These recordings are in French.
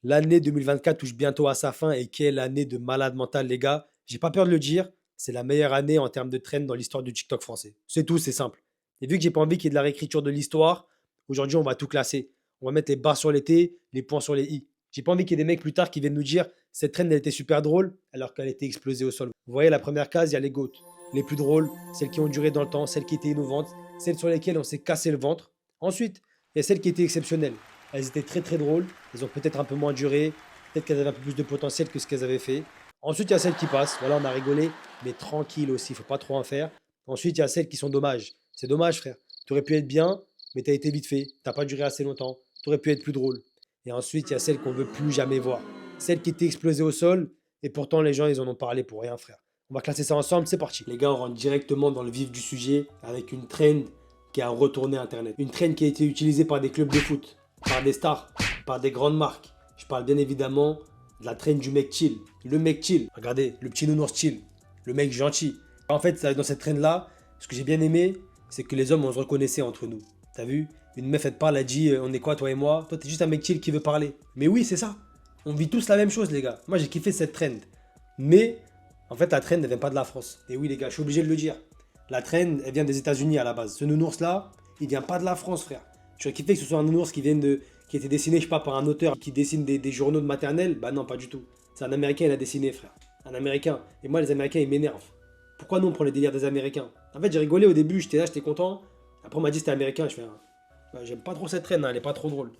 L'année 2024 touche bientôt à sa fin et quelle année de malade mental, les gars. J'ai pas peur de le dire, c'est la meilleure année en termes de trend dans l'histoire du TikTok français. C'est tout, c'est simple. Et vu que j'ai pas envie qu'il y ait de la réécriture de l'histoire, aujourd'hui on va tout classer. On va mettre les barres sur les T, les points sur les I. J'ai pas envie qu'il y ait des mecs plus tard qui viennent nous dire cette trend elle était super drôle alors qu'elle était explosée au sol. Vous voyez la première case, il y a les GOAT. Les plus drôles, celles qui ont duré dans le temps, celles qui étaient innovantes, celles sur lesquelles on s'est cassé le ventre. Ensuite, il y a celles qui étaient exceptionnelles. Elles étaient très très drôles, elles ont peut-être un peu moins duré, peut-être qu'elles avaient un peu plus de potentiel que ce qu'elles avaient fait. Ensuite, il y a celles qui passent. Voilà, on a rigolé, mais tranquille aussi, faut pas trop en faire. Ensuite, il y a celles qui sont dommages. C'est dommage, frère. Tu aurais pu être bien, mais tu as été vite fait. T'as pas duré assez longtemps. Tu aurais pu être plus drôle. Et ensuite, il y a celles qu'on veut plus jamais voir. Celles qui étaient explosées au sol, et pourtant les gens, ils en ont parlé pour rien, frère. On va classer ça ensemble, c'est parti. Les gars, on rentre directement dans le vif du sujet avec une trend qui a retourné Internet. Une trend qui a été utilisée par des clubs de foot, par des stars, par des grandes marques. Je parle bien évidemment de la traîne du mec chill. Le mec chill. Regardez, le petit nounours chill. Le mec gentil. En fait, dans cette traîne-là, ce que j'ai bien aimé, c'est que les hommes, on se reconnaissait entre nous. T'as vu? Une meuf, elle te parle, elle dit on est quoi, toi et moi? Toi, t'es juste un mec chill qui veut parler. Mais oui, c'est ça. On vit tous la même chose, les gars. Moi, j'ai kiffé cette trend. Mais, en fait, la trend, elle vient pas de la France. Et oui, les gars, je suis obligé de le dire. La trend, elle vient des États-Unis à la base. Ce nounours-là, il vient pas de la France, frère. J'aurais kiffé que ce soit un nounours qui a été dessiné, je sais pas, par un auteur qui dessine des journaux de maternelle. Bah non, pas du tout. C'est un Américain, il a dessiné, frère. Un Américain. Et moi, les Américains, ils m'énervent. Pourquoi nous, on prend les délires des Américains? En fait, j'ai rigolé au début, j'étais là, j'étais content. Après, on m'a dit c'était américain. Je fais, bah, j'aime pas trop cette traîne, hein, elle est pas trop drôle.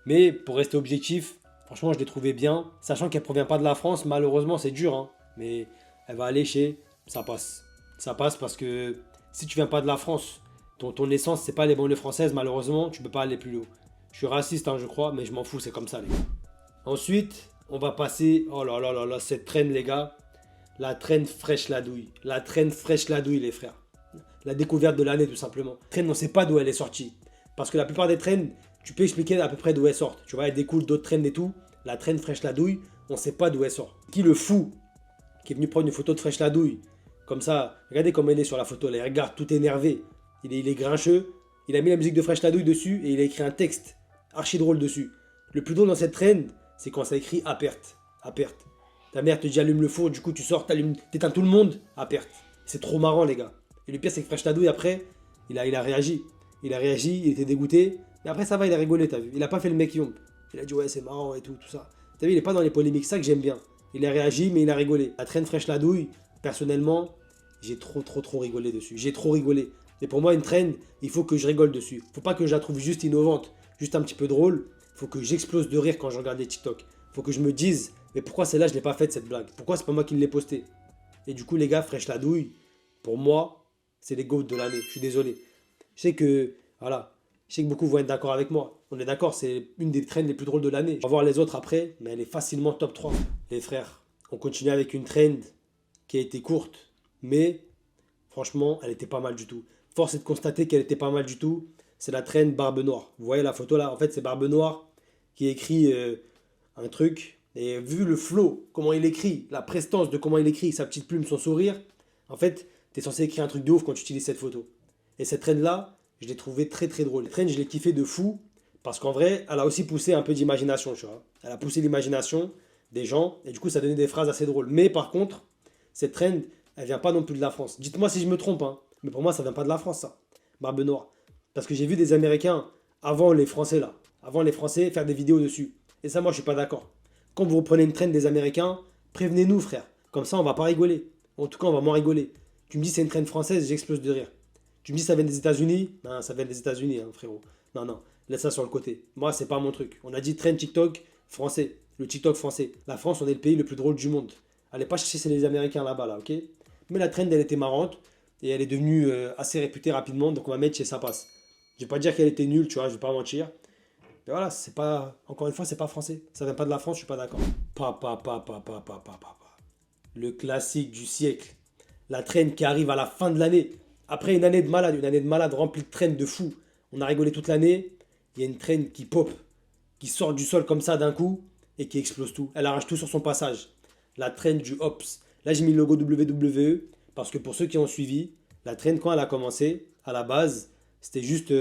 Mais pour rester objectif, franchement, je l'ai trouvé bien. Sachant qu'elle provient pas de la France, malheureusement, c'est dur. Hein. Mais elle va aller chez. Ça passe. Ça passe parce que si tu viens pas de la France, ton essence, c'est pas les banlieues françaises, malheureusement, tu peux pas aller plus haut. Je suis raciste, hein, je crois, mais je m'en fous, c'est comme ça, les gars. Ensuite, on va passer. Oh là là là là, cette traîne, les gars. La traîne fraîche la douille. La traîne fraîche la douille, les frères. La découverte de l'année, tout simplement. Traîne, on sait pas d'où elle est sortie. Parce que la plupart des traînes, tu peux expliquer à peu près d'où elles sortent. Tu vois, elle découle d'autres traînes et tout. La traîne fraîche la douille, on sait pas d'où elle sort. Qui le fou qui est venu prendre une photo de fraîche la douille? Comme ça, regardez comment il est sur la photo. Là, il regarde tout énervé. Il est grincheux. Il a mis la musique de fraîche la douille dessus et il a écrit un texte archi drôle dessus. Le plus drôle dans cette traîne, c'est quand ça écrit à perte. À perte. Ta mère te dit allume le four, du coup tu sors, t'éteins tout le monde à perte. C'est trop marrant, les gars. Et le pire, c'est que Fresh Tadouille, après, il a réagi. Il a réagi, il était dégoûté. Mais après, ça va, il a rigolé, t'as vu. Il a pas fait le mec yomp. Il a dit ouais, c'est marrant et tout, tout ça. T'as vu, il est pas dans les polémiques, ça que j'aime bien. Il a réagi, mais il a rigolé. La traîne Fresh Ladouille, personnellement, j'ai trop rigolé dessus. J'ai trop rigolé. Et pour moi, une traîne, il faut que je rigole dessus. Faut pas que je la trouve juste innovante, juste un petit peu drôle. Faut que j'explose de rire quand je regarde les TikTok. Faut que je me dise, mais pourquoi celle-là, je l'ai pas faite cette blague? Pourquoi c'est pas moi qui l'ai postée? Et du coup, les gars, Fresh Ladouille, pour moi, c'est les GOAT de l'année. Je suis désolé. Je sais que, voilà, je sais que beaucoup vont être d'accord avec moi. On est d'accord, c'est une des trends les plus drôles de l'année. On va voir les autres après, mais elle est facilement top 3. Les frères, on continue avec une trend qui a été courte, mais franchement, elle était pas mal du tout. Force est de constater qu'elle était pas mal du tout. C'est la trend Barbe Noire. Vous voyez la photo là? En fait, c'est Barbe Noire qui écrit un truc. Et vu le flow, comment il écrit, la prestance de comment il écrit, sa petite plume, son sourire, en fait, t'es censé écrire un truc de ouf quand tu utilises cette photo. Et cette trend-là, je l'ai trouvé très drôle. Cette trend, je l'ai kiffé de fou, parce qu'en vrai, elle a aussi poussé un peu d'imagination, tu vois. Elle a poussé l'imagination des gens, et du coup, ça donnait des phrases assez drôles. Mais par contre, cette trend, elle vient pas non plus de la France. Dites-moi si je me trompe, hein. Mais pour moi, ça vient pas de la France, ça. Barbe Noire. Parce que j'ai vu des Américains, avant les Français, là, avant les Français, faire des vidéos dessus. Et ça, moi, je suis pas d'accord. Quand vous reprenez une trend des Américains, prévenez-nous, frère. Comme ça, on va pas rigoler. En tout cas, on va moins rigoler. Tu me dis c'est une trend française, j'explose de rire. Tu me dis ça vient des États-Unis? Non, ça vient des États-Unis, hein, frérot. Non, non, laisse ça sur le côté. Moi, c'est pas mon truc. On a dit trend TikTok français. Le TikTok français. La France, on est le pays le plus drôle du monde. Allez pas chercher les Américains là-bas, là, ok? Mais la trend, elle était marrante. Et elle est devenue assez réputée rapidement. Donc on va mettre chez ça passe. Je vais pas dire qu'elle était nulle, tu vois, je vais pas mentir. Mais voilà, c'est pas. Encore une fois, c'est pas français. Ça vient pas de la France, je suis pas d'accord. Pa. Le classique du siècle. La traîne qui arrive à la fin de l'année. Après une année de malade remplie de traînes de fou. On a rigolé toute l'année. Il y a une traîne qui pop, qui sort du sol comme ça d'un coup et qui explose tout. Elle arrache tout sur son passage. La traîne du Hops. Là, j'ai mis le logo WWE parce que pour ceux qui ont suivi, la traîne, quand elle a commencé, à la base, c'était juste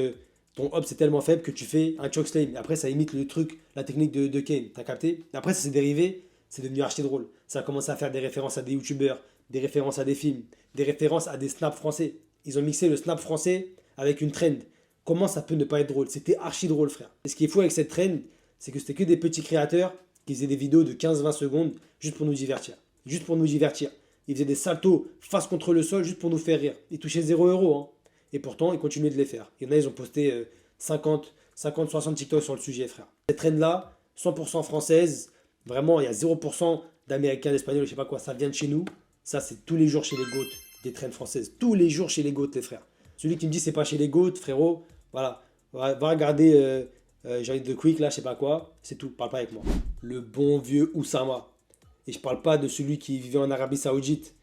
ton hop c'est tellement faible que tu fais un chokeslam. Et après, ça imite le truc, la technique de Kane. T'as capté? Et après, ça s'est dérivé, c'est devenu archi drôle. Ça a commencé à faire des références à des youtubeurs, des références à des films, des références à des snaps français. Ils ont mixé le snap français avec une trend. Comment ça peut ne pas être drôle? C'était archi drôle, frère. Et ce qui est fou avec cette trend, c'est que c'était que des petits créateurs qui faisaient des vidéos de 15-20 secondes juste pour nous divertir. Juste pour nous divertir. Ils faisaient des saltos face contre le sol juste pour nous faire rire. Ils touchaient 0 €, hein. Et pourtant, ils continuaient de les faire. Il y en a, ils ont posté 50, 60 TikTok sur le sujet, frère. Cette trend-là, 100% française, vraiment, il y a 0% d'Américains, d'Espagnols, je sais pas quoi, ça vient de chez nous. Ça, c'est tous les jours chez les GOAT, des trends françaises. Tous les jours chez les GOAT, les frères. Celui qui me dit c'est pas chez les GOAT, frérot, voilà. Va regarder j'ai envie de Quick, là, je sais pas quoi. C'est tout, parle pas avec moi. Le bon vieux Oussama. Et je parle pas de celui qui vivait en Arabie Saoudite,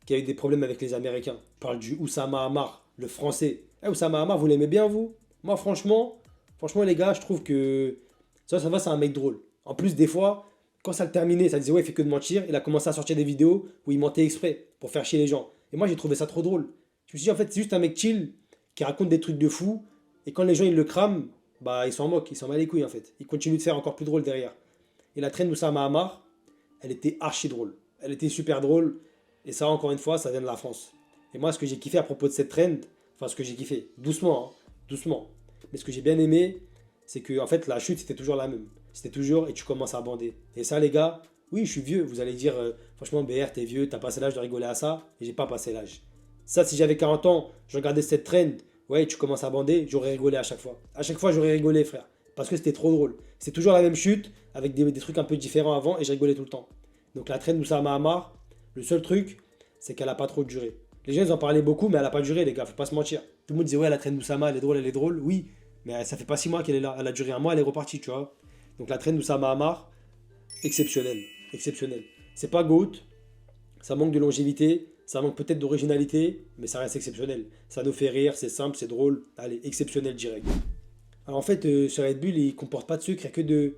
qui a eu des problèmes avec les Américains. Je parle du Oussama Hamar, le français. Oussama Hamar, vous l'aimez bien, vous? Moi, franchement, les gars, je trouve que ça va, c'est un mec drôle. En plus, des fois, quand ça le terminait, ça disait ouais, il fait que de mentir. Il a commencé à sortir des vidéos où il mentait exprès pour faire chier les gens. Et moi, j'ai trouvé ça trop drôle. Je me suis dit, en fait, c'est juste un mec chill qui raconte des trucs de fou. Et quand les gens, ils le crament, bah, ils s'en moquent, ils s'en battent les couilles, en fait. Ils continuent de faire encore plus drôle derrière. Et la traîne Oussama Hamar, elle était archi drôle. Elle était super drôle. Et ça, encore une fois, ça vient de la France. Et moi, ce que j'ai kiffé à propos de cette trend, enfin, ce que j'ai kiffé, doucement, hein, doucement. Mais ce que j'ai bien aimé, c'est que, en fait, la chute, c'était toujours la même. C'était toujours, et tu commences à bander. Et ça, les gars, oui, je suis vieux. Vous allez dire, franchement, BR, t'es vieux, t'as passé l'âge de rigoler à ça. Et j'ai pas passé l'âge. Ça, si j'avais 40 ans, je regardais cette trend, ouais, tu commences à bander, j'aurais rigolé à chaque fois. À chaque fois, j'aurais rigolé, frère. Parce que c'était trop drôle. C'est toujours la même chute, avec des trucs un peu différents avant, et je rigolais tout le temps. Donc la trend Oussama Hamar, le seul truc, c'est qu'elle a pas trop duré. Les gens, ils en parlaient beaucoup, mais elle a pas duré, les gars, faut pas se mentir. Tout le monde disait, ouais, la trend Oussama, elle est drôle. Oui, mais ça fait pas 6 mois qu'elle est là. Elle a duré un mois, elle est repartie, tu vois. Donc la trend Oussama Hamar, exceptionnelle. Exceptionnelle. C'est pas GOAT, ça manque de longévité, ça manque peut-être d'originalité, mais ça reste exceptionnel. Ça nous fait rire, c'est simple, c'est drôle. Allez, exceptionnel direct. Alors en fait, ce Red Bull, il comporte pas de sucre, il n'y a que de...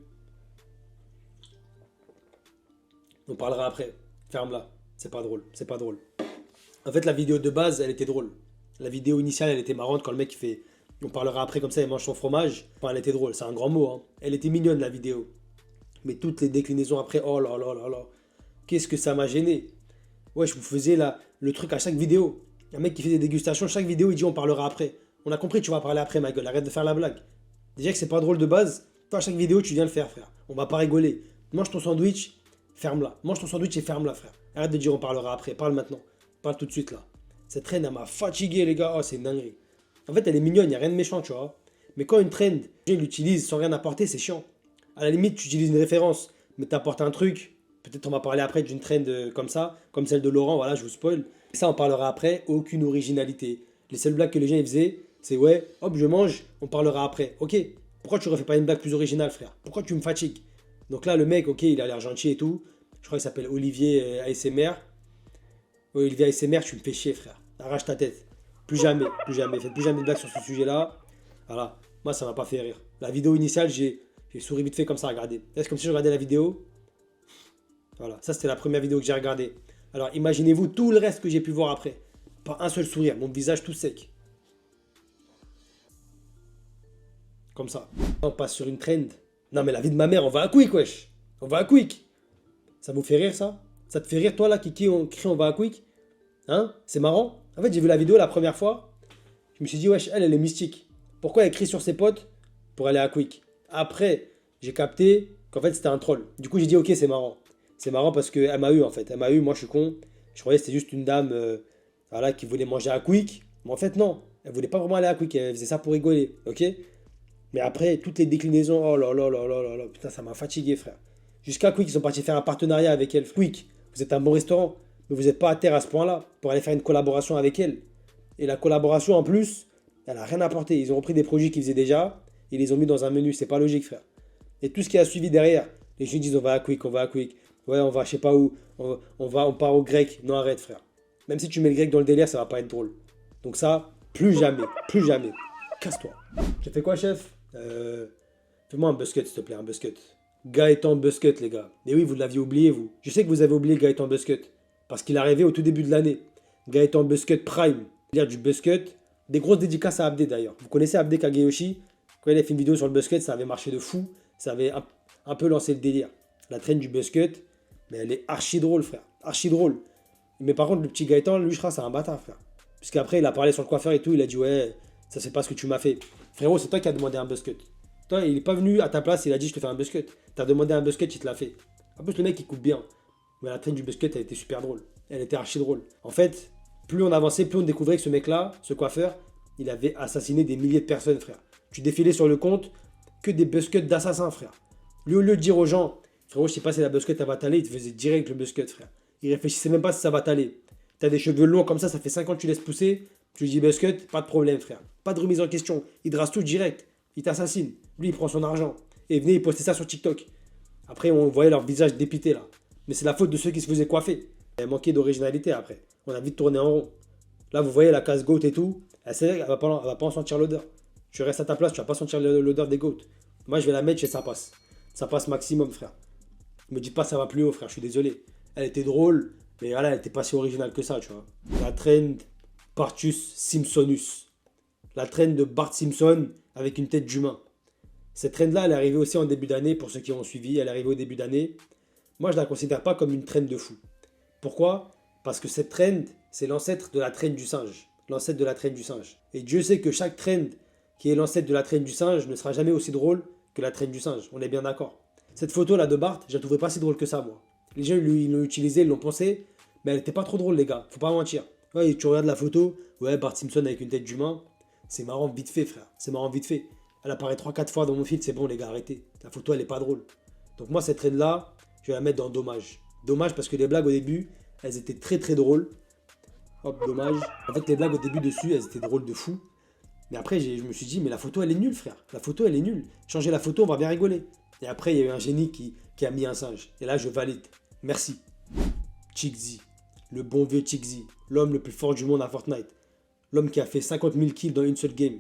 On parlera après. Ferme-la. C'est pas drôle. C'est pas drôle. En fait, la vidéo de base, elle était drôle. La vidéo initiale, elle était marrante quand le mec il fait. On parlera après comme ça, il mange son fromage. Enfin, elle était drôle. C'est un grand mot, hein. Elle était mignonne, la vidéo. Mais toutes les déclinaisons après, oh là là là là. Qu'est-ce que ça m'a gêné. Ouais, je vous faisais le truc à chaque vidéo. Un mec qui fait des dégustations, chaque vidéo, il dit on parlera après. On a compris, tu vas parler après, ma gueule. Arrête de faire la blague. Déjà que c'est pas drôle de base. Toi, à chaque vidéo, tu viens le faire, frère. On va pas rigoler. Mange ton sandwich. Ferme-la. Mange ton sandwich et ferme-la, frère. Arrête de dire on parlera après. Parle maintenant. Parle tout de suite, là. Cette trend, elle m'a fatigué, les gars. Oh, c'est une dinguerie. En fait, elle est mignonne, il n'y a rien de méchant, tu vois. Mais quand une trend, les gens l'utilisent sans rien apporter, c'est chiant. À la limite, tu utilises une référence, mais tu apportes un truc. Peut-être on va parler après d'une trend comme ça, comme celle de Laurent, voilà, je vous spoil. Et ça, on parlera après. Aucune originalité. Les seules blagues que les gens ils faisaient, c'est ouais, hop, je mange, on parlera après. Ok, pourquoi tu refais pas une blague plus originale, frère? Pourquoi tu me fatigues? Donc là, le mec, ok, il a l'air gentil et tout. Je crois qu'il s'appelle Olivier ASMR. Ouais, Olivier ASMR, tu me fais chier, frère. Arrache ta tête. Plus jamais, plus jamais. Faites plus jamais de blagues sur ce sujet-là. Voilà. Moi, ça m'a pas fait rire. La vidéo initiale, j'ai souri vite fait comme ça à regarder. C'est comme si je regardais la vidéo. Voilà. Ça, c'était la première vidéo que j'ai regardée. Alors, imaginez-vous tout le reste que j'ai pu voir après. Pas un seul sourire. Mon visage tout sec. Comme ça. On passe sur une trend. Non, mais la vie de ma mère, on va à Quick, wesh. On va à Quick. Ça vous fait rire, ça? Ça te fait rire, toi, là, qui crie on va à Quick? Hein? C'est marrant? En fait, j'ai vu la vidéo la première fois. Je me suis dit, wesh, elle est mystique. Pourquoi elle crie sur ses potes pour aller à Quick? Après, j'ai capté qu'en fait, c'était un troll. Du coup, j'ai dit, ok, c'est marrant. C'est marrant parce qu'elle m'a eu, en fait. Elle m'a eu, moi, je suis con. Je croyais que c'était juste une dame voilà, qui voulait manger à Quick. Mais en fait, non. Elle voulait pas vraiment aller à Quick. Elle faisait ça pour rigoler. Ok? Mais après, toutes les déclinaisons, oh là là là là là là, putain, ça m'a fatigué, frère. Jusqu'à Quick, ils sont partis faire un partenariat avec elle. Quick, vous êtes un bon restaurant, mais vous n'êtes pas à terre à ce point-là pour aller faire une collaboration avec elle. Et la collaboration, en plus, elle n'a rien apporté. Ils ont repris des produits qu'ils faisaient déjà, ils les ont mis dans un menu. C'est pas logique, frère. Et tout ce qui a suivi derrière, les gens disent on va à Quick, on va à Quick. Ouais, on va je sais pas où, on part au grec. Non, arrête, frère. Même si tu mets le grec dans le délire, ça va pas être drôle. Donc ça, plus jamais, plus jamais. Casse-toi. J'ai fait quoi, chef? Fais-moi un buscut, s'il te plaît, un buscut. Gaëtan Buscut, les gars. Et oui, vous l'aviez oublié, vous. Je sais que vous avez oublié Gaëtan Buscut. Parce qu'il est arrivé au tout début de l'année. Gaëtan Buscut Prime. C'est-à-dire du Buscut. Des grosses dédicaces à Abdé, d'ailleurs. Vous connaissez Abdé Kageyoshi? Quand il a fait une vidéo sur le Busket, ça avait marché de fou. Ça avait un peu lancé le délire. La traîne du Busket, mais elle est archi drôle, frère. Archi drôle. Mais par contre, le petit Gaëtan, lui, je crois, c'est un bâtard, frère. Puisqu'après, il a parlé sur le coiffeur et tout. Il a dit, ouais, ça, c'est pas ce que tu m'as fait. Frérot, c'est toi qui as demandé un Busket. Toi, il est pas venu à ta place, il a dit, je te fais un Busket. T'as demandé un Busket, il te l'a fait. En plus, le mec, il coupe bien. Mais la traîne du Busket, elle était super drôle. Elle était archi drôle. En fait, plus on avançait, plus on découvrait que ce mec-là, ce coiffeur, il avait assassiné des milliers de personnes, frère. Tu défilais sur le compte, que des buskets d'assassins, frère. Lui, au lieu de dire aux gens, frérot, je sais pas si la busket elle va t'aller, il te faisait direct le busket, frère. Il réfléchissait même pas si ça va t'aller. T'as des cheveux longs comme ça fait 5 ans que tu laisses pousser, tu lui dis busket, pas de problème, frère. Pas de remise en question. Il te rase tout direct. Il t'assassine. Lui, il prend son argent. Et venez, il postait ça sur TikTok. Après, on voyait leur visage dépité, là. Mais c'est la faute de ceux qui se faisaient coiffer. Il manquait d'originalité après. On a vite tourné en rond. Là, vous voyez la casse goat et tout. Elle va pas en sentir l'odeur. Tu restes à ta place, tu vas pas sentir l'odeur des goats. Moi, je vais la mettre et ça passe. Ça passe maximum, frère. Me dites pas ça va plus haut, frère, je suis désolé. Elle était drôle, mais voilà, elle était pas si originale que ça, tu vois. La trend Bartus Simpsonus. La trend de Bart Simpson avec une tête d'humain. Cette trend-là, elle est arrivée aussi en début d'année, pour ceux qui ont suivi, elle est arrivée au début d'année. Moi, je la considère pas comme une trend de fou. Pourquoi? Parce que cette trend, c'est l'ancêtre de la trend du singe. L'ancêtre de la trend du singe. Et Dieu sait que chaque trend qui est l'ancêtre de la traîne du singe ne sera jamais aussi drôle que la traîne du singe. On est bien d'accord. Cette photo là de Bart, je la trouvais pas si drôle que ça, moi. Les gens ils l'ont utilisée, ils l'ont pensé, mais elle était pas trop drôle, les gars. Faut pas mentir. Ouais, tu regardes la photo, ouais, Bart Simpson avec une tête d'humain, c'est marrant vite fait, frère. C'est marrant vite fait. Elle apparaît 3-4 fois dans mon feed, c'est bon, les gars, arrêtez. La photo, elle est pas drôle. Donc, moi, cette traîne là, je vais la mettre dans dommage. Dommage parce que les blagues au début, elles étaient très très drôles. Hop, dommage. En fait, les blagues au début dessus, elles étaient drôles de fou. Mais après, je me suis dit, mais la photo, elle est nulle, frère. La photo, elle est nulle. Changer la photo, on va bien rigoler. Et après, il y a eu un génie qui a mis un singe. Et là, je valide. Merci. Chigzy. Le bon vieux Chigzy. L'homme le plus fort du monde à Fortnite. L'homme qui a fait 50 000 kills dans une seule game.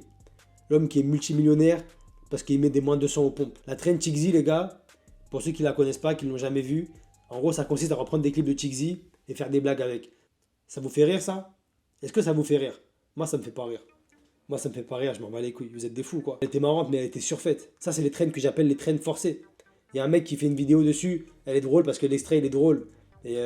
L'homme qui est multimillionnaire parce qu'il met des moins de 200 aux pompes. La traîne Chigzy, les gars, pour ceux qui la connaissent pas, qui ne l'ont jamais vue, en gros, ça consiste à reprendre des clips de Chigzy et faire des blagues avec. Ça vous fait rire, ça? Est-ce que ça vous fait rire? Moi, ça me fait pas rire. Moi, ça me fait pas rire, je m'en bats les couilles. Vous êtes des fous, quoi. Elle était marrante, mais elle était surfaite. Ça, c'est les traînes que j'appelle les traînes forcées. Il y a un mec qui fait une vidéo dessus. Elle est drôle parce que l'extrait, il est drôle. Et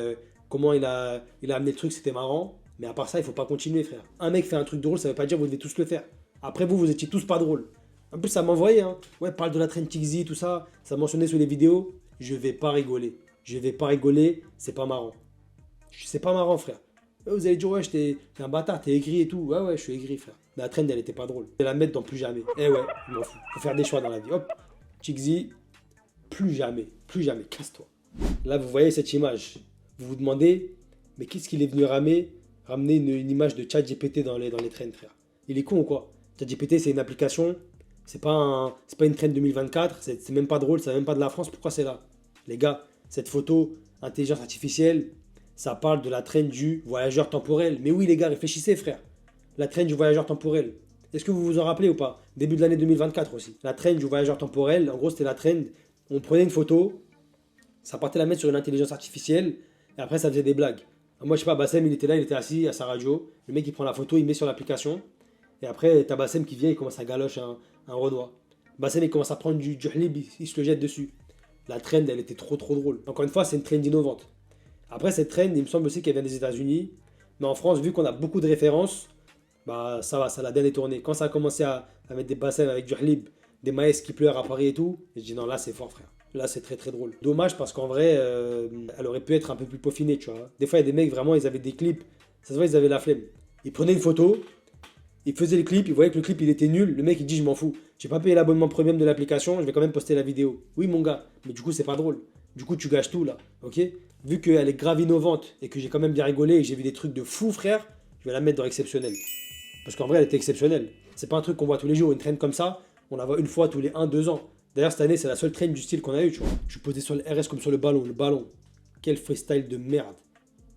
comment il a amené le truc, c'était marrant. Mais à part ça, il faut pas continuer, frère. Un mec fait un truc drôle, ça veut pas dire que vous devez tous le faire. Après, vous étiez tous pas drôles. En plus, ça m'envoyait, hein. Ouais, parle de la traîne Tixi, tout ça. Ça mentionnait sur les vidéos. Je vais pas rigoler. Je vais pas rigoler, c'est pas marrant. C'est pas marrant, frère. Vous allez dire, ouais, t'es un bâtard, t'es aigri et tout. Ouais, ouais, je suis aigri, frère. Mais la trend, elle était pas drôle. Je vais la mettre dans plus jamais. Eh ouais, je m'en fous. Faut faire des choix dans la vie. Hop, Chixi, plus jamais, casse-toi. Là, vous voyez cette image. Vous vous demandez, mais qu'est-ce qu'il est venu ramener une image de ChatGPT dans les trends, frère. Il est con ou quoi? ChatGPT, c'est une application. C'est pas une trend 2024. C'est même pas drôle, c'est même pas de la France. Pourquoi c'est là? Les gars, cette photo, intelligence artificielle, ça parle de la trend du voyageur temporel. Mais oui, les gars, réfléchissez, frère. La trend du voyageur temporel. Est-ce que vous vous en rappelez ou pas? Début de l'année 2024 aussi. La trend du voyageur temporel, en gros, c'était la trend. On prenait une photo, ça partait la mettre sur une intelligence artificielle, et après, ça faisait des blagues. Moi, je sais pas, Bassem, il était là, il était assis à sa radio. Le mec, il prend la photo, il met sur l'application. Et après, t'as Bassem qui vient, il commence à galocher un Renoir. Bassem, il commence à prendre du halib, il se le jette dessus. La trend, elle était trop drôle. Encore une fois, c'est une trend innovante. Après, cette trend, il me semble aussi qu'elle vient des États-Unis. Mais en France, vu qu'on a beaucoup de références, bah ça va, ça l'a bien détourné. Quand ça a commencé à mettre des bassins avec du halib, des maïs qui pleurent à Paris et tout, j'ai dit non, là c'est fort, frère. Là c'est très drôle. Dommage parce qu'en vrai, elle aurait pu être un peu plus peaufinée, tu vois. Des fois, il y a des mecs, vraiment, ils avaient des clips, ça se voit, ils avaient la flemme. Ils prenaient une photo, ils faisaient le clip, ils voyaient que le clip il était nul. Le mec il dit je m'en fous, j'ai pas payé l'abonnement premium de l'application, je vais quand même poster la vidéo. Oui, mon gars, mais du coup, c'est pas drôle. Du coup, tu gâches tout là, ok? Vu qu'elle est grave innovante et que j'ai quand même bien rigolé et que j'ai vu des trucs de fou, frère, je vais la mettre dans exceptionnel. Parce qu'en vrai, elle était exceptionnelle. C'est pas un truc qu'on voit tous les jours. Une traîne comme ça, on la voit une fois tous les 1-2 ans. D'ailleurs, cette année, c'est la seule traîne du style qu'on a eu, tu vois. Je suis posé sur le RS comme sur le ballon. Le ballon. Quel freestyle de merde.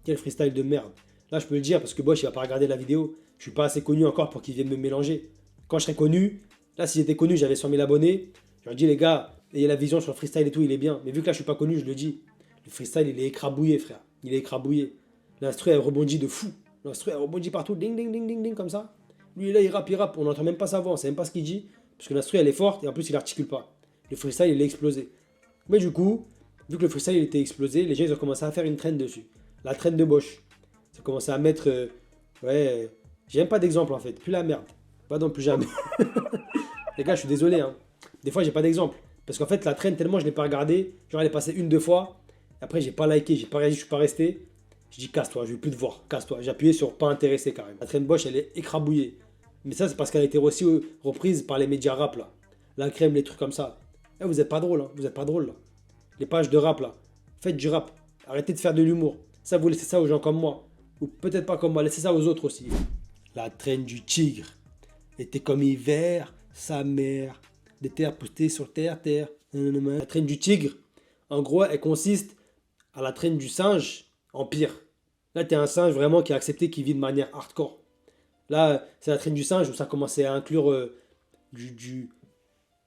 Quel freestyle de merde. Là, je peux le dire parce que Bosch, il va pas regarder la vidéo. Je suis pas assez connu encore pour qu'il vienne me mélanger. Quand je serai connu, là, si j'étais connu, j'avais 100 000 abonnés. Je leur dis, les gars, ayez la vision sur le freestyle et tout, il est bien. Mais vu que là, je suis pas connu, je le dis. Le freestyle, il est écrabouillé, frère. Il est écrabouillé. L'instru, elle rebondit de fou. L'instru, elle rebondit partout. Ding, ding, ding, ding, ding, comme ça. Lui, là, il rappe. On n'entend même pas sa voix, on sait même pas ce qu'il dit. Parce que l'instru, elle est forte et en plus, il articule pas. Le freestyle, il est explosé. Mais du coup, vu que le freestyle, il était explosé, les gens, ils ont commencé à faire une trend dessus. La trend de Bosch. Ils ont commencé à mettre. Ouais. J'ai même pas d'exemple en fait. Plus la merde. Pas non plus jamais. Les gars, je suis désolé. Hein. Des fois, j'ai pas d'exemple. Parce qu'en fait, la trend, tellement je l'ai pas regardée. Genre, elle est passée une, deux fois. Après, j'ai pas liké, j'ai pas réagi, je suis pas resté. Je dis casse-toi, je veux plus te voir, casse-toi. J'ai appuyé sur pas intéressé quand même. La trend Bosch, elle est écrabouillée. Mais ça, c'est parce qu'elle a été aussi reprise par les médias rap là. La crème, les trucs comme ça. Eh, vous êtes pas drôle, hein. Vous êtes pas drôle là. Les pages de rap là. Faites du rap. Arrêtez de faire de l'humour. Ça, vous laissez ça aux gens comme moi. Ou peut-être pas comme moi, laissez ça aux autres aussi. La traîne du tigre. Était comme hiver, sa mère. Des terres postées sur terre, terre. La traîne du tigre, en gros, elle consiste à la traîne du singe en pire. Là, t'es un singe vraiment qui a accepté qu'il vit de manière hardcore. Là, c'est la traîne du singe où ça commençait à inclure du, du,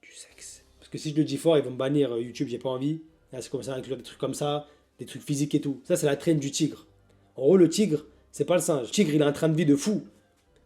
du sexe. Parce que si je le dis fort, ils vont me bannir YouTube, j'ai pas envie. Là, ça commence à inclure des trucs comme ça, des trucs physiques et tout. Ça, c'est la traîne du tigre. En gros, le tigre, c'est pas le singe. Le tigre, il a un train de vie de fou.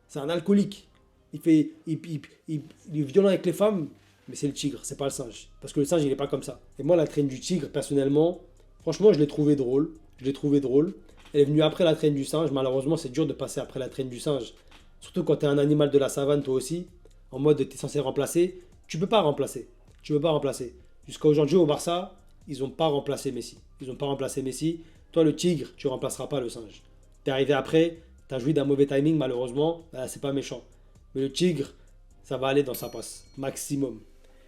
C'est un alcoolique. Il est violent avec les femmes, mais c'est le tigre, c'est pas le singe. Parce que le singe, il est pas comme ça. Et moi, la traîne du tigre, personnellement, franchement, je l'ai trouvé drôle. Je l'ai trouvé drôle. Elle est venue après la traîne du singe. Malheureusement, c'est dur de passer après la traîne du singe. Surtout quand t'es un animal de la savane, toi aussi. En mode, t'es censé remplacer. Tu peux pas remplacer. Tu peux pas remplacer. Jusqu'à aujourd'hui, au Barça, ils ont pas remplacé Messi. Ils ont pas remplacé Messi. Toi, le tigre, tu remplaceras pas le singe. T'es arrivé après, t'as joui d'un mauvais timing, malheureusement. Là, c'est pas méchant. Mais le tigre, ça va aller dans sa passe. Maximum.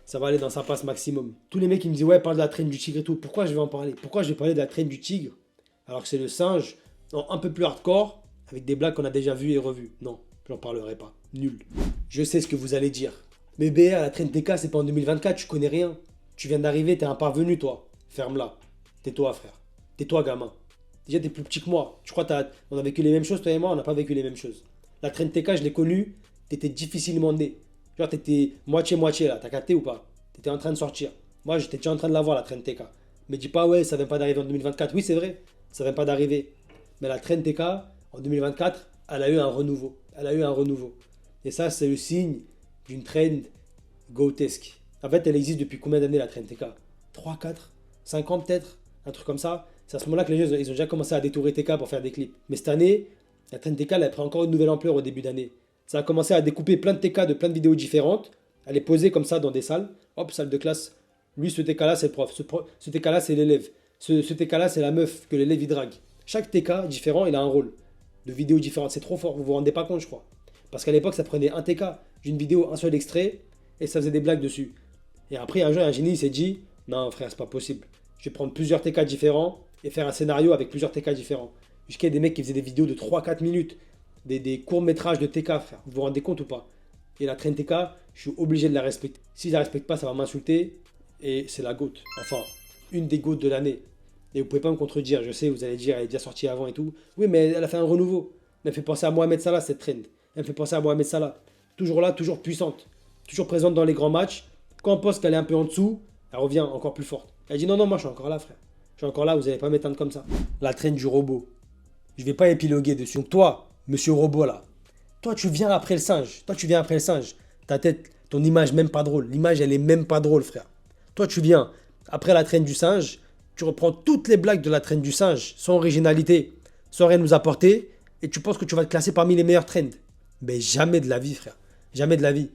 Ça va aller dans sa passe maximum. Tous les mecs qui me disent ouais, parle de la traîne du tigre et tout. Pourquoi je vais en parler? Pourquoi je vais parler de la traîne du tigre alors que c'est le singe en un peu plus hardcore avec des blagues qu'on a déjà vues et revues? Non, j'en parlerai pas. Nul. Je sais ce que vous allez dire. Mais BA, la traîne TK, c'est pas en 2024, tu connais rien. Tu viens d'arriver, t'es un parvenu, toi. Ferme-la. Tais-toi, frère. Tais-toi, gamin. Déjà, t'es plus petit que moi. Tu crois on a vécu les mêmes choses, toi et moi, on n'a pas vécu les mêmes choses. La traîne TK, je l'ai connue, t'étais difficilement né. Genre, t'étais moitié-moitié là, t'as capté ou pas? T'étais en train de sortir. Moi, j'étais déjà en train de l'avoir, la traîne TK. Mais dis pas, ouais, ça vient pas d'arriver en 2024. Oui, c'est vrai, ça vient pas d'arriver. Mais la traîne TK, en 2024, elle a eu un renouveau. Elle a eu un renouveau. Et ça, c'est le signe d'une trend grotesque. En fait, elle existe depuis combien d'années, la trend TK? 3, 4, 5 ans peut-être? Un truc comme ça. C'est à ce moment-là que les gens, ils ont déjà commencé à détourer TK pour faire des clips. Mais cette année, la trend TK, elle a pris encore une nouvelle ampleur au début d'année. Ça a commencé à découper plein de TK de plein de vidéos différentes, à les poser comme ça dans des salles. Hop, salle de classe. Lui, ce TK là, c'est le prof. Ce TK là, c'est l'élève. Ce TK là, c'est la meuf que l'élève il drague. Chaque TK différent, il a un rôle de vidéos différentes. C'est trop fort, vous vous rendez pas compte, je crois. Parce qu'à l'époque, ça prenait un TK d'une vidéo, un seul extrait, et ça faisait des blagues dessus. Et après, un jour, un génie il s'est dit non, frère, c'est pas possible. Je vais prendre plusieurs TK différents et faire un scénario avec plusieurs TK différents. Jusqu'à des mecs qui faisaient des vidéos de 3-4 minutes. Des courts-métrages de TK, frère. Vous vous rendez compte ou pas? Et la traîne TK, je suis obligé de la respecter. Si je la respecte pas, ça va m'insulter. Et c'est la GOAT. Enfin, une des GOAT de l'année. Et vous pouvez pas me contredire. Je sais, vous allez dire, elle est déjà sortie avant et tout. Oui, mais elle a fait un renouveau. Elle me fait penser à Mohamed Salah, cette trend. Elle me fait penser à Mohamed Salah. Toujours là, toujours puissante. Toujours présente dans les grands matchs. Quand on pense qu'elle est un peu en dessous, elle revient encore plus forte. Elle dit non, non, moi je suis encore là, frère. Je suis encore là, vous n'allez pas m'éteindre comme ça. La traîne du robot. Je vais pas épiloguer dessus. Donc toi, monsieur robot là, toi tu viens après le singe. Toi tu viens après le singe. Ta tête, ton image même pas drôle. L'image elle est même pas drôle, frère. Toi tu viens après la traîne du singe. Tu reprends toutes les blagues de la traîne du singe, sans originalité, sans rien nous apporter, et tu penses que tu vas te classer parmi les meilleurs trends. Mais jamais de la vie, frère. Jamais de la vie.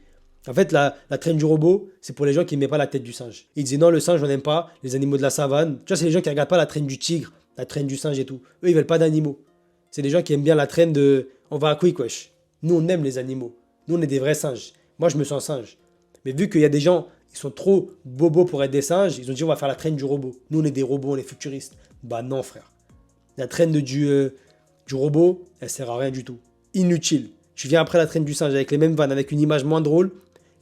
En fait, la traîne du robot, c'est pour les gens qui n'aimaient pas la tête du singe. Ils disaient non, le singe, on n'aime pas, les animaux de la savane. Tu vois, c'est les gens qui ne regardent pas la traîne du tigre, la traîne du singe et tout. Eux, ils veulent pas d'animaux. C'est les gens qui aiment bien la traîne de on va à quick, wesh. Nous, on aime les animaux. Nous, on est des vrais singes. Moi, je me sens singe. Mais vu qu'il y a des gens, ils sont trop bobos pour être des singes, ils ont dit on va faire la traîne du robot. Nous, on est des robots, on est futuristes. Bah non, frère. La traîne du robot, elle sert à rien du tout. Inutile. Tu viens après la traîne du singe avec les mêmes vannes, avec une image moins drôle.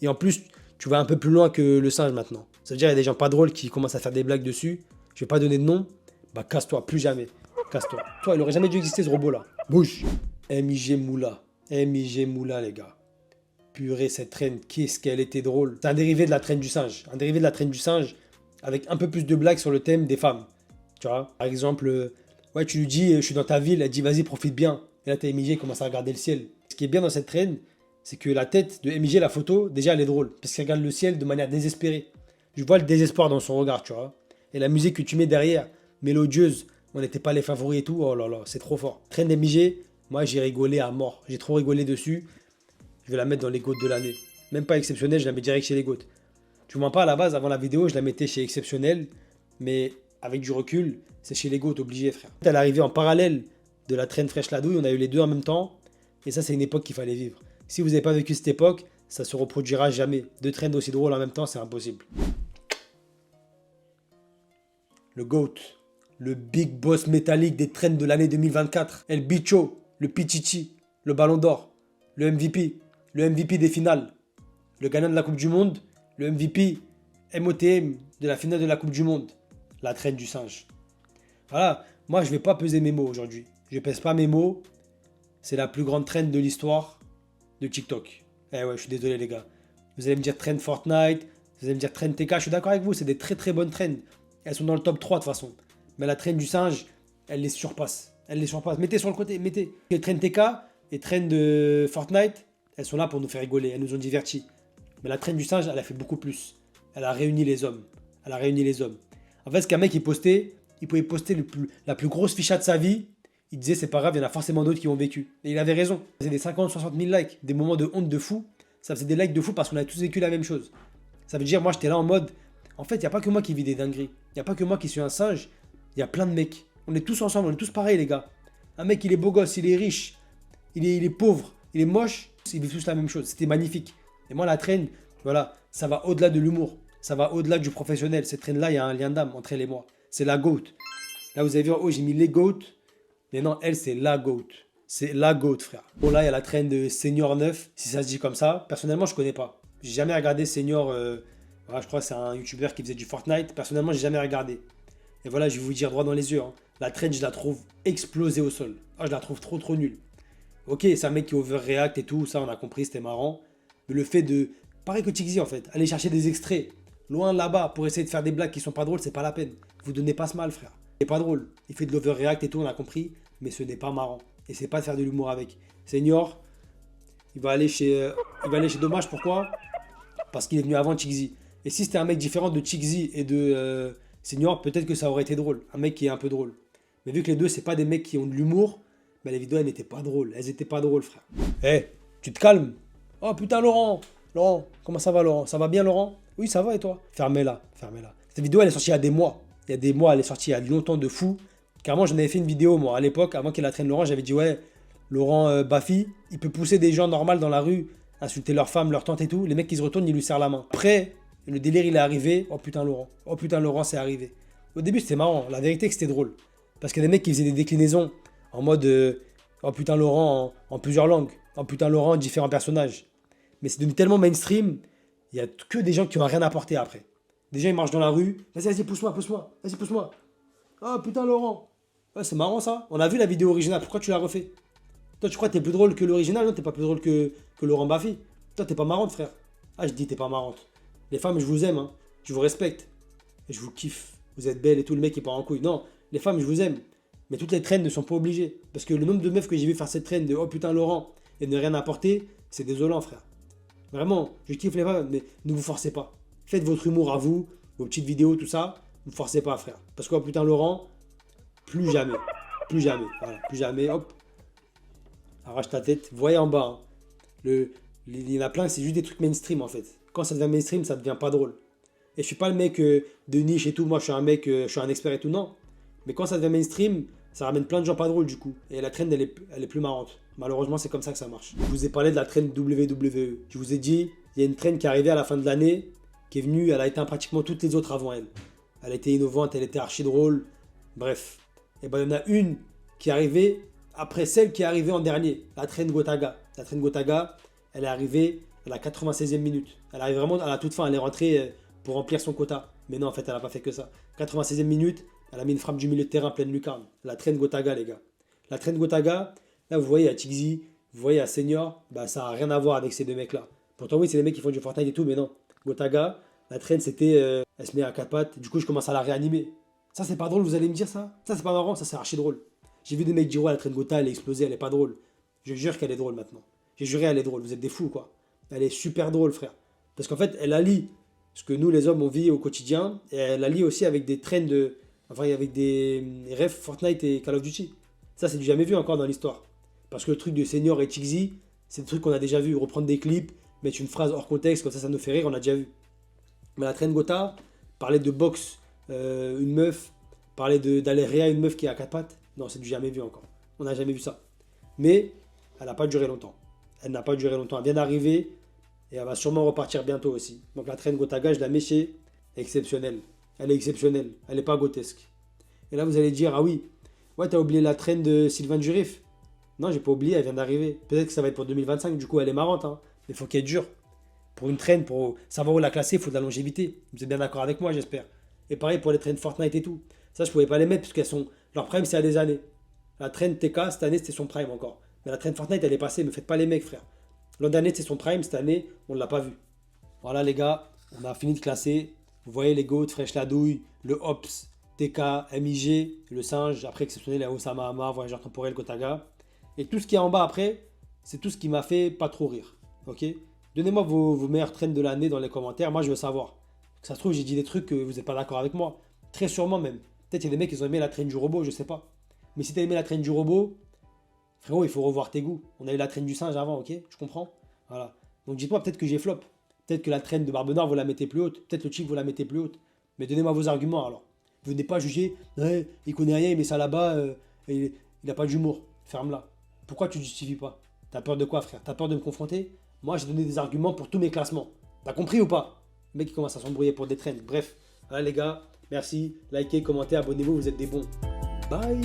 Et en plus, tu vas un peu plus loin que le singe maintenant. Ça veut dire qu'il y a des gens pas drôles qui commencent à faire des blagues dessus. Je vais pas donner de nom. Bah casse-toi, plus jamais. Casse-toi. Toi, il aurait jamais dû exister ce robot-là. Bouge. MIG Moula. MIG Moula, les gars. Purée, cette traîne, qu'est-ce qu'elle était drôle. C'est un dérivé de la traîne du singe. Un dérivé de la traîne du singe avec un peu plus de blagues sur le thème des femmes. Tu vois, par exemple, ouais, tu lui dis, je suis dans ta ville, elle dit, vas-y, profite bien. Et là, t'as MIG, il commence à regarder le ciel. Ce qui est bien dans cette traîne, c'est que la tête de MJ, la photo, déjà, elle est drôle. Parce qu'il regarde le ciel de manière désespérée. Je vois le désespoir dans son regard, tu vois. Et la musique que tu mets derrière, mélodieuse, on n'était pas les favoris et tout, oh là là, c'est trop fort. Train d'MJ, moi j'ai rigolé à mort. J'ai trop rigolé dessus. Je vais la mettre dans les GOAT de l'année. Même pas exceptionnel, je la mets direct chez les GOAT. Tu vois pas à la base, avant la vidéo, je la mettais chez exceptionnel. Mais avec du recul, c'est chez les GOAT, obligé, frère. Elle est arrivée en parallèle de la traîne fraîche la douille, on a eu les deux en même temps. Et ça, c'est une époque qu'il fallait vivre. Si vous n'avez pas vécu cette époque, ça se reproduira jamais. Deux trends aussi drôles en même temps, c'est impossible. Le GOAT, le big boss métallique des trends de l'année 2024. El Bicho, le Pichichi, le Ballon d'Or, le MVP des finales, le gagnant de la Coupe du Monde, le MVP MOTM de la finale de la Coupe du Monde, la traîne du singe. Voilà, moi je vais pas peser mes mots aujourd'hui. Je pèse pas mes mots. C'est la plus grande trend de l'histoire de TikTok. Eh ouais, je suis désolé les gars. Vous allez me dire trend Fortnite, vous allez me dire trend TK, je suis d'accord avec vous, c'est des très très bonnes trends. Elles sont dans le top 3 de toute façon. Mais la trend du singe, elle les surpasse. Elle les surpasse. Mettez sur le côté, mettez. Les trends TK et trend de Fortnite, elles sont là pour nous faire rigoler, elles nous ont divertis. Mais la trend du singe, elle a fait beaucoup plus. Elle a réuni les hommes. Elle a réuni les hommes. En fait, ce qu'un mec il postait, il pouvait poster la plus grosse ficha de sa vie. Il disait c'est pas grave, il y en a forcément d'autres qui ont vécu. Et il avait raison. Ça faisait des 50, 60 000 likes, des moments de honte de fou. Ça faisait des likes de fou parce qu'on a tous vécu la même chose. Ça veut dire, moi j'étais là en mode, en fait, il n'y a pas que moi qui vis des dingueries. Il n'y a pas que moi qui suis un singe. Il y a plein de mecs. On est tous ensemble, on est tous pareils les gars. Un mec il est beau gosse, il est riche, il est pauvre, il est moche. Ils vivent tous la même chose. C'était magnifique. Et moi la traîne, voilà, ça va au-delà de l'humour. Ça va au-delà du professionnel. Cette traîne-là, il y a un lien d'âme entre elle et moi. C'est la GOAT. Là, vous avez vu en haut, j'ai mis les GOAT. Mais non, elle, c'est la GOAT. C'est la GOAT, frère. Bon, là, il y a la traîne de Senior 9, si ça se dit comme ça. Personnellement, je connais pas. J'ai jamais regardé Senior. Voilà, je crois que c'est un YouTuber qui faisait du Fortnite. Personnellement, j'ai jamais regardé. Et voilà, je vais vous dire droit dans les yeux. Hein. La traîne, je la trouve explosée au sol. Ah, je la trouve trop, trop nulle. Ok, c'est un mec qui overreact et tout. Ça, on a compris, c'était marrant. Mais le fait de. Pareil que Tixi, en fait. Aller chercher des extraits loin là-bas pour essayer de faire des blagues qui sont pas drôles, c'est pas la peine. Vous donnez pas ce mal, frère. C'est pas drôle. Il fait de l'overreact et tout, on a compris. Mais ce n'est pas marrant. Et c'est pas de faire de l'humour avec. Senior, il va aller chez Dommage. Pourquoi? Parce qu'il est venu avant Tixi. Et si c'était un mec différent de Tixi et de Senior, peut-être que ça aurait été drôle. Un mec qui est un peu drôle. Mais vu que les deux, c'est pas des mecs qui ont de l'humour, bah les vidéos, elles n'étaient pas drôles. Elles étaient pas drôles, frère. Eh, tu te calmes. Oh putain, Laurent. Laurent, comment ça va, Laurent? Ça va bien, Laurent? Oui, ça va et toi? Fermez-la, fermez-la. Cette vidéo, elle est sortie il y a des mois. Il y a des mois, elle est sortie il y a longtemps de fou. Carrément, j'en avais fait une vidéo, moi, à l'époque, avant qu'il la traîne Laurent, j'avais dit, ouais, Laurent Baffy, il peut pousser des gens normaux dans la rue, insulter leur femme, leur tante et tout. Les mecs qui se retournent, ils lui serrent la main. Après, le délire, il est arrivé. Oh putain, Laurent. Oh putain, Laurent, c'est arrivé. Au début, c'était marrant. La vérité, c'est que c'était drôle. Parce qu'il y a des mecs qui faisaient des déclinaisons en mode, oh putain, Laurent en plusieurs langues. Oh putain, Laurent, différents personnages. Mais c'est devenu tellement mainstream, il n'y a que des gens qui n'ont rien apporté après. Des gens, ils marchent dans la rue. Vas-y, vas-y, pousse-moi, pousse-moi. Vas-y, pousse-moi. Oh putain, Laurent. Ouais, c'est marrant ça. On a vu la vidéo originale. Pourquoi tu l'as refait? Toi, tu crois que t'es plus drôle que l'original? Non, t'es pas plus drôle que Laurent Baffy. Toi, t'es pas marrante, frère. Ah, je dis, t'es pas marrante. Les femmes, je vous aime. Hein. Je vous respecte. Et je vous kiffe. Vous êtes belle et tout. Le mec, il part en couille. Non, les femmes, je vous aime. Mais toutes les trends ne sont pas obligées. Parce que le nombre de meufs que j'ai vu faire cette trend de oh putain, Laurent et ne rien apporter, c'est désolant, frère. Vraiment, je kiffe les femmes, mais ne vous forcez pas. Faites votre humour à vous, vos petites vidéos, tout ça. Ne vous forcez pas, frère. Parce que, oh putain, Laurent, plus jamais. Plus jamais. Voilà, plus jamais. Hop. Arrache ta tête. Voyez en bas. Hein. Il y en a plein, c'est juste des trucs mainstream, en fait. Quand ça devient mainstream, ça devient pas drôle. Et je suis pas le mec de niche et tout. Moi, je suis un mec, je suis un expert et tout. Non. Mais quand ça devient mainstream, ça ramène plein de gens pas drôles, du coup. Et la trend, elle est plus marrante. Malheureusement, c'est comme ça que ça marche. Je vous ai parlé de la trend WWE. Je vous ai dit, il y a une trend qui est arrivée à la fin de l'année, qui est venue, elle a éteint pratiquement toutes les autres avant elle. Elle était innovante, elle était archi drôle. Bref. Et ben, il y en a une qui est arrivée après celle qui est arrivée en dernier, la trend Gotaga. La trend Gotaga, elle est arrivée à la 96e minute. Elle arrive vraiment à la toute fin, elle est rentrée pour remplir son quota. Mais non, en fait, elle n'a pas fait que ça. 96e minute, elle a mis une frappe du milieu de terrain pleine lucarne. La trend Gotaga, les gars. La trend Gotaga, là, vous voyez à Tixi, vous voyez à Senior, bah, ça n'a rien à voir avec ces deux mecs-là. Pourtant, oui, c'est des mecs qui font du Fortnite et tout, mais non. Gotaga, la trend, c'était, elle se met à quatre pattes, du coup, je commence à la réanimer. Ça, c'est pas drôle, vous allez me dire ça? Ça, c'est pas marrant, ça, c'est archi drôle. J'ai vu des mecs dire, ouais, la trend Gotha, elle est explosée, elle est pas drôle. Je jure qu'elle est drôle maintenant. J'ai juré, elle est drôle. Vous êtes des fous, quoi. Elle est super drôle, frère. Parce qu'en fait, elle allie ce que nous, les hommes, on vit au quotidien. Et elle allie aussi avec des trends de. Enfin, avec des refs Fortnite et Call of Duty. Ça, c'est du jamais vu encore dans l'histoire. Parce que le truc de Senior et Chixi, c'est des trucs qu'on a déjà vu. Reprendre des clips, mettre une phrase hors contexte, comme ça nous fait rire, on a déjà vu. Mais la trend Gotha, parler de boxe, une meuf, parler d'aller réa une meuf qui est à quatre pattes, non, c'est du jamais vu encore. On n'a jamais vu ça. Mais elle n'a pas duré longtemps. Elle n'a pas duré longtemps. Elle vient d'arriver et elle va sûrement repartir bientôt aussi. Donc la traîne Gotaga, je la mets chez exceptionnelle. Elle est exceptionnelle. Elle n'est pas grotesque. Et là, vous allez dire, ah oui, ouais, t'as oublié la traîne de Sylvain Durif. Non, j'ai pas oublié, elle vient d'arriver. Peut-être que ça va être pour 2025, du coup, elle est marrante. Hein. Mais il faut qu'elle dure. Pour une traîne, pour savoir où la classer, il faut de la longévité. Vous êtes bien d'accord avec moi, j'espère. Et pareil pour les traînes Fortnite et tout. Ça, je pouvais pas les mettre parce qu'elles sont. Leur prime, c'est à des années. La traîne TK, cette année, c'était son prime encore. Mais la traîne Fortnite, elle est passée. Ne faites pas les mecs, frère. L'an dernier, c'était son prime. Cette année, on ne l'a pas vu. Voilà, les gars. On a fini de classer. Vous voyez les goats, Fresh la douille, le Hops, TK, MIG, le singe. Après, exceptionnel, la Osama Hamar, voyageur temporel, Kotaga. Et tout ce qui est en bas après, c'est tout ce qui m'a fait pas trop rire. Ok? Donnez-moi vos meilleures traînes de l'année dans les commentaires. Moi, je veux savoir. Ça se trouve, j'ai dit des trucs que vous n'êtes pas d'accord avec moi. Très sûrement même. Peut-être qu'il y a des mecs qui ont aimé la traîne du robot, je sais pas. Mais si t'as aimé la traîne du robot, frérot, il faut revoir tes goûts. On a eu la traîne du singe avant, ok? Je comprends. Voilà. Donc dites-moi peut-être que j'ai flop. Peut-être que la traîne de Barbe Noire, vous la mettez plus haute. Peut-être le chic, vous la mettez plus haute. Mais donnez-moi vos arguments alors. Venez pas juger. Ouais, il connaît rien, il met ça là-bas. Et il a pas d'humour. Ferme-la. Pourquoi tu ne justifies pas? T'as peur de quoi, frère? T'as peur de me confronter? Moi, j'ai donné des arguments pour tous mes classements. T'as compris ou pas? Le mec qui commence à s'embrouiller pour des traînes. Bref, voilà les gars. Merci. Likez, commentez, abonnez-vous, vous êtes des bons. Bye.